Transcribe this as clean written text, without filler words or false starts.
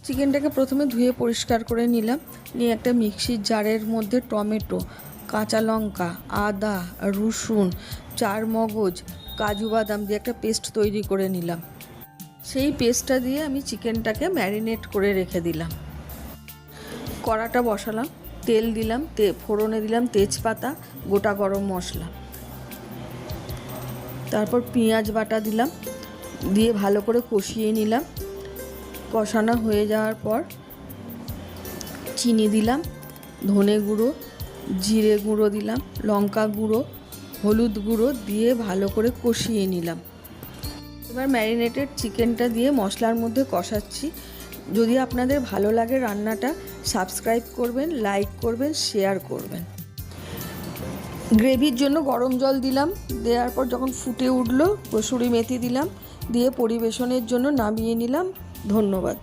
চিকেনটাকে প্রথমে ধুয়ে পরিষ্কার করে নিলাম, নিয়ে একটা মিক্সির জারের মধ্যে টমেটো, কাঁচা লঙ্কা, আদা, রসুন, চারমগজ, কাজু বাদাম দিয়ে একটা পেস্ট তৈরি করে নিলাম। সেই পেস্টটা দিয়ে আমি চিকেনটাকে ম্যারিনেট করে রেখে দিলাম। কড়াটা বসালাম, তেল দিলাম, ফোড়নে দিলাম তেজপাতা, গোটা গরম মশলা, তারপর পেঁয়াজ বাটা দিলাম, দিয়ে ভালো করে কষিয়ে নিলাম। কষানো হয়ে যাওয়ার পর চিনি দিলাম, ধনে গুঁড়ো, জিরে গুঁড়ো দিলাম, লঙ্কা গুঁড়ো, হলুদ গুঁড়ো দিয়ে ভালো করে কষিয়ে নিলাম। এবার ম্যারিনেটেড চিকেনটা দিয়ে মশলার মধ্যে কষাচ্ছি। যদি আপনাদের ভালো লাগে রান্নাটা, সাবস্ক্রাইব করবেন, লাইক করবেন, শেয়ার করবেন। গ্রেভির জন্য গরম জল দিলাম, দেওয়ার পর যখন ফুটে উঠলো কসুরি মেথি দিলাম, দিয়ে পরিবেশনের জন্য নামিয়ে নিলাম। ধন্যবাদ।